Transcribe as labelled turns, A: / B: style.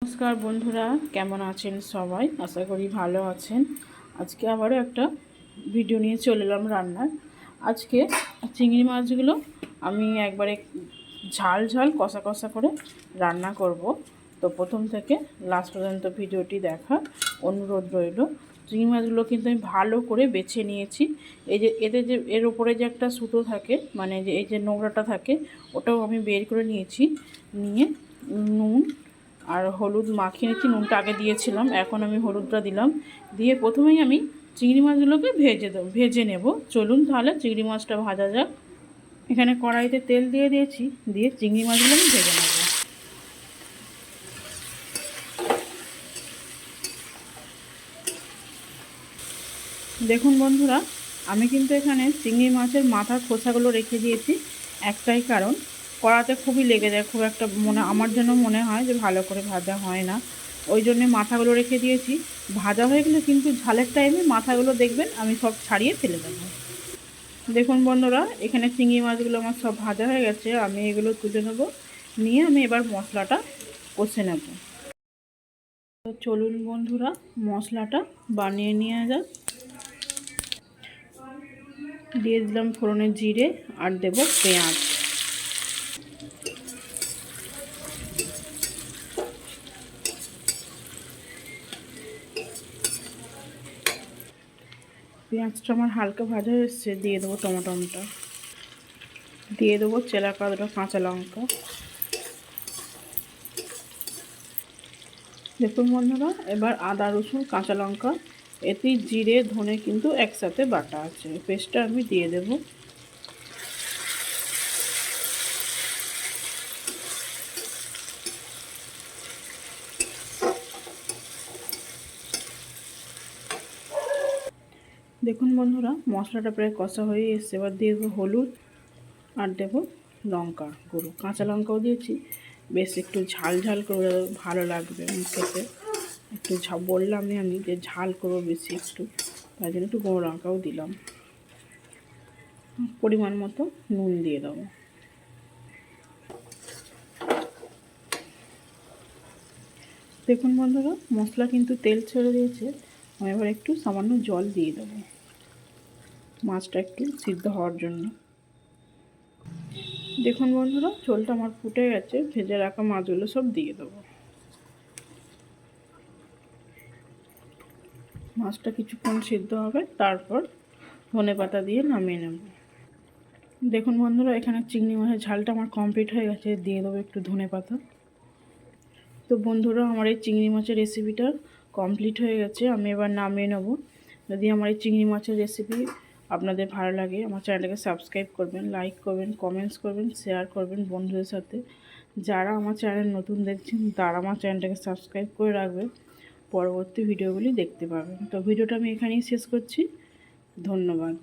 A: নমস্কার বন্ধুরা, কেমন আছেন সবাই? আশা করি ভালো আছেন। আজকে আবারও একটা ভিডিও নিয়ে চলে এলাম রান্নার। আজকে চিংড়ি মাছগুলো আমি একবারে ঝাল ঝাল কষা কষা করে রান্না করব। তো প্রথম থেকে লাস্ট পর্যন্ত ভিডিওটি দেখা অনুরোধ রইল। চিংড়ি মাছগুলো কিন্তু আমি ভালো করে বেছে নিয়েছি। এই যে এর উপরে যে একটা সুতো থাকে, মানে যে এই যে নোংরাটা থাকে, ওটাও আমি বের করে নিয়েছি। নিয়ে নুন আর হলুদ মাখিয়ে নিচ্ছি। নুনটা আগে দিয়েছিলাম, এখন আমি হলুদটা দিলাম। দিয়ে প্রথমেই আমি চিংড়ি মাছগুলোকে ভেজে নেব। চলুন তাহলে চিংড়ি মাছটা ভাজা যাক। এখানে কড়াইতে তেল দিয়ে দিয়েছি, দিয়ে চিংড়ি মাছগুলো আমি ভেজে নেব। দেখুন বন্ধুরা, আমি কিন্তু এখানে চিংড়ি মাছের মাথার খোসাগুলো রেখে দিয়েছি। একটাই কারণ, কড়াতে খুবই লেগে যায়, খুব একটা আমার জন্য মনে হয় যে ভালো করে ভাজা হয় না। ওই জন্যে মাথাগুলো রেখে দিয়েছি। ভাজা হয়ে গেলে কিন্তু ঝালের টাইমে মাথাগুলো দেখবেন আমি সব ছাড়িয়ে ফেলে দেবো। দেখুন বন্ধুরা, এখানে চিংড়ি মাছগুলো আমার সব ভাজা হয়ে গেছে। আমি এগুলো তুলে নেব, নিয়ে আমি এবার মশলাটা কষে নেব। তো চলুন বন্ধুরা, মশলাটা বানিয়ে নিয়ে যাক। দিয়ে দিলাম ফোড়নে জিরে আর দেব পেঁয়াজ। পেঁয়াজটা আমার হালকা ভাজা এসছে, দিয়ে দেবো টমেটোটা, দিয়ে দেবো চেরা দুটো কাঁচা লঙ্কা। দেখুন বন্ধুরা, এবার আদা রসুন কাঁচা লঙ্কা, এতে জিরে ধনে কিন্তু একসাথে বাটা আছে, পেস্টটা আমি দিয়ে দেব। দেখুন বন্ধুরা, মশলাটা প্রায় কষা হয়ে এসছে। এবার দিয়ে দেবো হলুদ আর দেবো লঙ্কা গুঁড়ো, কাঁচা লঙ্কাও দিয়েছি। বেশ একটু ঝাল ঝাল করে ভালো লাগবে খেতে। একটু বললামই আমি যে ঝাল করবো বেশি একটু, তাই জন্য একটু গুঁড়ো লঙ্কাও দিলাম। পরিমাণ মতো নুন দিয়ে দেবো। দেখুন বন্ধুরা, মশলা কিন্তু তেল ছেড়ে দিয়েছে। আমি এবার একটু সামান্য জল দিয়ে দেবো মাছটা একটু সিদ্ধ হওয়ার জন্য। দেখুন বন্ধুরা, ঝোলটা আমার ফুটে গেছে। ভেজে রাখা মাছগুলো সব দিয়ে দেবো। মাছটা কিছুক্ষণ সিদ্ধ হবে, তারপর ধনেপাতা দিয়ে নামিয়ে নেব। দেখুন বন্ধুরা, এখানে চিংড়ি মাছের ঝালটা আমার কমপ্লিট হয়ে গেছে। দিয়ে দেবো একটু ধনেপাতা। তো বন্ধুরা, আমার এই চিংড়ি মাছের রেসিপিটা কমপ্লিট হয়ে গেছে। আমি এবার নামিয়ে নেব। যদি আমার এই চিংড়ি মাছের রেসিপি আপনাদের ভালো লাগে, আমার চ্যানেলটাকে সাবস্ক্রাইব করবেন, লাইক করবেন, কমেন্টস করবেন, শেয়ার করবেন বন্ধুদের সাথে। যারা আমার চ্যানেল নতুন দেখছেন, তারা আমার চ্যানেলটাকে সাবস্ক্রাইব করে রাখবেন, পরবর্তী ভিডিওগুলি দেখতে পাবেন। তো ভিডিওটা আমি এখানেই শেষ করছি। ধন্যবাদ।